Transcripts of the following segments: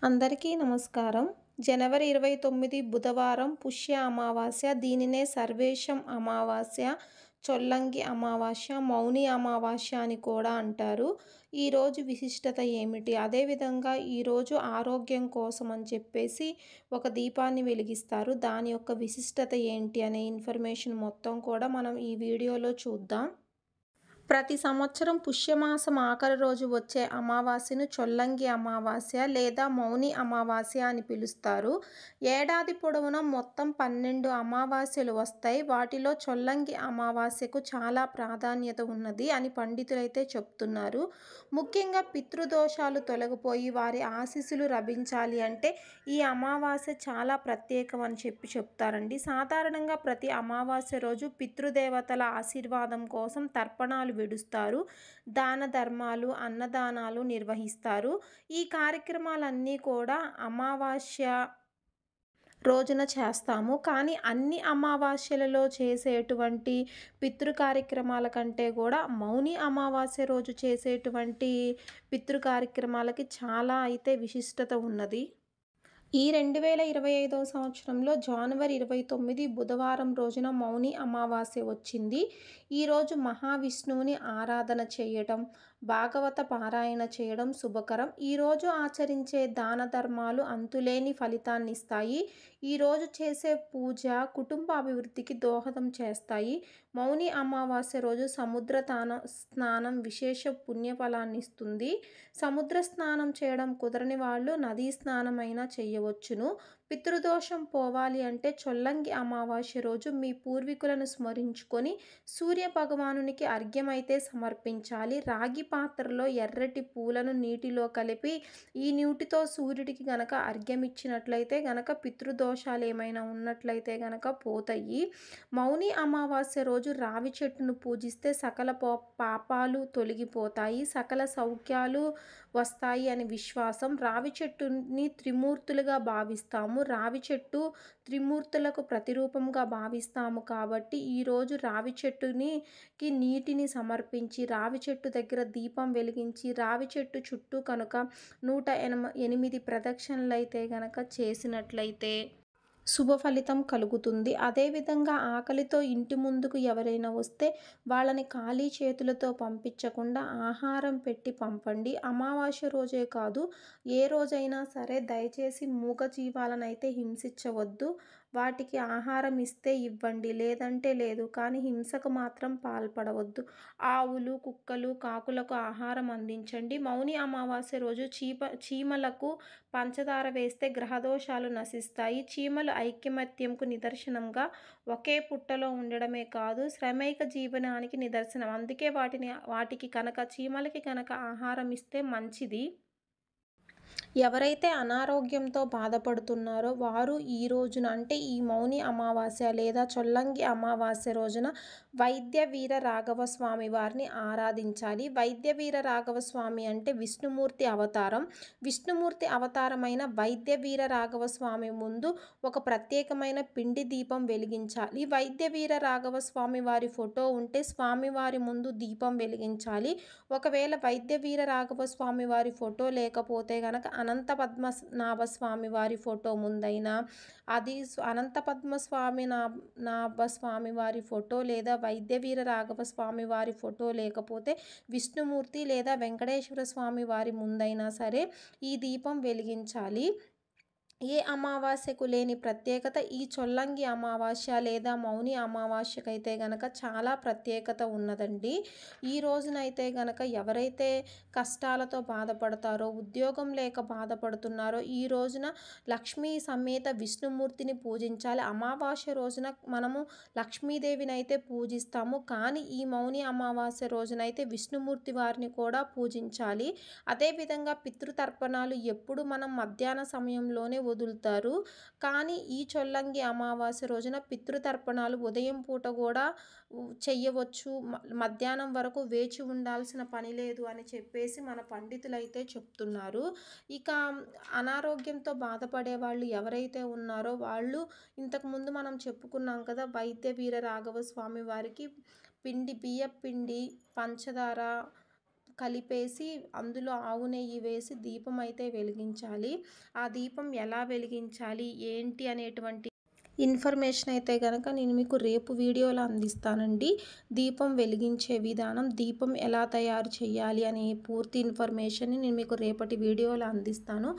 అందరికీ నమస్కారం. జనవరి 29 బుధవారం పుష్య అమావాస్య. దీనినే సర్వేషం అమావాస్య, చొల్లంగి అమావాస్య, మౌని అమావాస్య అని కూడా అంటారు. ఈరోజు విశిష్టత ఏమిటి? అదేవిధంగా ఈరోజు ఆరోగ్యం కోసం అని చెప్పేసి ఒక దీపాన్ని వెలిగిస్తారు. దాని యొక్క విశిష్టత ఏంటి అనే ఇన్ఫర్మేషన్ మొత్తం కూడా మనం ఈ వీడియోలో చూద్దాం. ప్రతి సంవత్సరం పుష్యమాసం ఆఖరి రోజు వచ్చే అమావాస్యను చొల్లంగి అమావాస్య లేదా మౌని అమావాస్య అని పిలుస్తారు. ఏడాది పొడవునా మొత్తం 12 అమావాస్యలు వస్తాయి. వాటిలో చొల్లంగి అమావాస్యకు చాలా ప్రాధాన్యత ఉన్నది అని పండితులైతే చెప్తున్నారు. ముఖ్యంగా పితృదోషాలు తొలగిపోయి వారి ఆశీస్సులు లభించాలి అంటే ఈ అమావాస్య చాలా ప్రత్యేకం అని చెప్తారండి. సాధారణంగా ప్రతి అమావాస్య రోజు పితృదేవతల ఆశీర్వాదం కోసం తర్పణాలు విడుస్తారు. దాన ధర్మాలు, అన్నదానాలు నిర్వహిస్తారు. ఈ కార్యక్రమాలన్నీ కూడా అమావాస్య రోజున చేస్తాము. కానీ అన్ని అమావాస్యలలో చేసేటువంటి పితృ కార్యక్రమాల కంటే కూడా మౌని అమావాస్య రోజు చేసేటువంటి పితృ కార్యక్రమాలకి చాలా అయితే విశిష్టత ఉన్నది. ఈ 2025 సంవత్సరంలో జనవరి 29 బుధవారం రోజున మౌని అమావాస్య వచ్చింది. ఈరోజు మహావిష్ణువుని ఆరాధన చేయడం, భాగవత పారాయణ చేయడం శుభకరం. ఈరోజు ఆచరించే దాన ధర్మాలు అంతులేని ఫలితాన్నిస్తాయి. ఈరోజు చేసే పూజ కుటుంబ అభివృద్ధికి దోహదం చేస్తాయి. మౌని అమావాస్య రోజు సముద్ర స్నానం విశేష పుణ్యఫలాన్నిస్తుంది. సముద్ర స్నానం చేయడం కుదరని వాళ్ళు నదీ స్నానమైనా చేయవచ్చును. పితృదోషం పోవాలి అంటే చొల్లంగి అమావాస్య రోజు మీ పూర్వీకులను స్మరించుకొని సూర్య భగవానునికి అర్ఘ్యమైతే సమర్పించాలి. రాగి పాత్రలో ఎర్రటి పూలను నీటిలో కలిపి ఈ నీటితో సూర్యుడికి గనక అర్ఘ్యమిచ్చినట్లయితే గనక పితృదోషాలు ఏమైనా ఉన్నట్లయితే గనక పోతాయి. మౌని అమావాస్య రోజు రావి చెట్టును పూజిస్తే సకల పాపాలు తొలగిపోతాయి, సకల సౌఖ్యాలు వస్తాయి అని విశ్వాసం. రావి చెట్టుని త్రిమూర్తులుగా భావిస్తాము. రావి చెట్టు త్రిమూర్తులకు ప్రతిరూపంగా భావిస్తాము కాబట్టి ఈరోజు రావి చెట్టుకి నీటిని సమర్పించి రావి చెట్టు దగ్గర దీపం వెలిగించి రావి చెట్టు చుట్టూ కనుక 108 ప్రదక్షిణలైతే గనక చేసినట్లయితే శుభ ఫలితం కలుగుతుంది. అదేవిధంగా ఆకలితో ఇంటి ముందుకు ఎవరైనా వస్తే వాళ్ళని ఖాళీ చేతులతో పంపించకుండా ఆహారం పెట్టి పంపండి. అమావాస్య రోజే కాదు, ఏ రోజైనా సరే దయచేసి మూగజీవాలనైతే హింసించవద్దు. వాటికి ఆహారం ఇస్తే ఇవ్వండి, లేదంటే లేదు, కానీ హింసకు మాత్రం పాల్పడవద్దు. ఆవులు, కుక్కలు, కాకులకు ఆహారం అందించండి. మౌని అమావాస్య రోజు చీమలకు పంచదార వేస్తే గ్రహదోషాలు నశిస్తాయి. చీమలు ఐకమత్యంకు నిదర్శనంగా ఒకే పుట్టలో ఉండడమే కాదు శ్రమైక జీవనానికి నిదర్శనం. అందుకే వాటికి కనుక చీమలకి కనుక ఆహారం ఇస్తే మంచిది. ఎవరైతే అనారోగ్యంతో బాధపడుతున్నారో వారు ఈ రోజున అంటే ఈ మౌని అమావాస్య లేదా చొల్లంగి అమావాస్య రోజున వైద్య వీర రాఘవ స్వామి వారిని ఆరాధించాలి. వైద్య వీర రాఘవ స్వామి అంటే విష్ణుమూర్తి అవతారం. విష్ణుమూర్తి అవతారమైన వైద్య వీర రాఘవ స్వామి ముందు ఒక ప్రత్యేకమైన పిండి దీపం వెలిగించాలి. వైద్య వీర రాఘవ స్వామి వారి ఫోటో ఉంటే స్వామివారి ముందు దీపం వెలిగించాలి. ఒకవేళ వైద్య వీర రాఘవ స్వామి వారి ఫోటో లేకపోతే గనక అనంత పద్మనాభ స్వామి వారి ఫోటో ముందైనా అది అనంత పద్మస్వామి నాభ స్వామి వారి ఫోటో లేదా వైద్య వీర రాఘవ స్వామి వారి ఫోటో లేకపోతే విష్ణుమూర్తి లేదా వెంకటేశ్వర స్వామి వారి ముందైనా సరే ఈ దీపం వెలిగించాలి. ఏ అమావాస్యకు లేని ప్రత్యేకత ఈ చొల్లంగి అమావాస్య లేదా మౌని అమావాస్యకైతే గనక చాలా ప్రత్యేకత ఉన్నదండి. ఈ రోజునైతే గనక ఎవరైతే కష్టాలతో బాధపడతారో, ఉద్యోగం లేక బాధపడుతున్నారో ఈ రోజున లక్ష్మీ సమేత విష్ణుమూర్తిని పూజించాలి. అమావాస్య రోజున మనము లక్ష్మీదేవిని అయితే పూజిస్తాము, కానీ ఈ మౌని అమావాస్య రోజునైతే విష్ణుమూర్తి వారిని కూడా పూజించాలి. అదేవిధంగా పితృతర్పణాలు ఎప్పుడు మనం మధ్యాహ్న సమయంలోనే వదులుతారు, కానీ ఈ చొల్లంగి అమావాస్య రోజున పితృతర్పణాలు ఉదయం పూట కూడా చెయ్యవచ్చు. మధ్యాహ్నం వరకు వేచి ఉండాల్సిన పని లేదు అని చెప్పేసి మన పండితులైతే చెప్తున్నారు. ఇక అనారోగ్యంతో బాధపడే వాళ్ళు ఎవరైతే ఉన్నారో వాళ్ళు ఇంతకుముందు మనం చెప్పుకున్నాం కదా, వైద్య వీర రాఘవ స్వామి వారికి బియ్యపిండి, పంచదార, కలిపేసి అందులో ఆవు నెయ్యి వేసి దీపం అయితే వెలిగించాలి. ఆ దీపం ఎలా వెలిగించాలి ఏంటి అనేటువంటి ఇన్ఫర్మేషన్ అయితే గనక నేను మీకు రేపు వీడియోలో అందిస్తానండి. దీపం వెలిగించే విధానం, దీపం ఎలా తయారు చేయాలి అనే పూర్తి ఇన్ఫర్మేషన్‌ని నేను మీకు రేపటి వీడియోలో అందిస్తాను.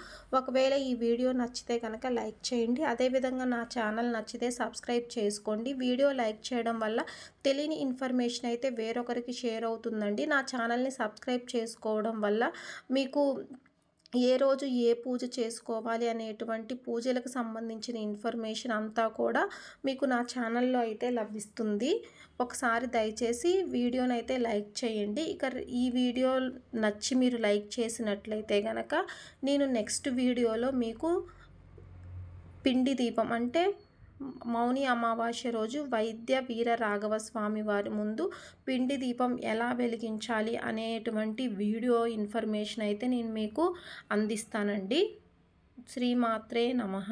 ఒకవేళ ఈ వీడియో నచ్చితే గనక లైక్ చేయండి. అదేవిధంగా నా ఛానల్ నచ్చితే సబ్స్క్రైబ్ చేసుకోండి. వీడియో లైక్ చేయడం వల్ల తెలియని ఇన్ఫర్మేషన్ అయితే వేరొకరికి షేర్ అవుతుందండి. నా ఛానల్‌ని సబ్స్క్రైబ్ చేసుకోవడం వల్ల మీకు ఏ రోజు ఏ పూజ చేసుకోవాలి అనేటువంటి పూజలకు సంబంధించిన ఇన్ఫర్మేషన్ అంతా కూడా మీకు నా ఛానల్లో అయితే లభిస్తుంది. ఒకసారి దయచేసి వీడియోనైతే లైక్ చేయండి. ఇక ఈ వీడియో నచ్చి మీరు లైక్ చేసినట్లయితే గనక నేను నెక్స్ట్ వీడియోలో మీకు పిండి దీపం అంటే మౌని అమావాస్య రోజు వైద్య వీర రాఘవ స్వామి వారి ముందు పిండి దీపం ఎలా వెలిగించాలి అనేటువంటి వీడియో ఇన్ఫర్మేషన్ అయితే నేను మీకు అందిస్తానండి. శ్రీమాత్రే నమః.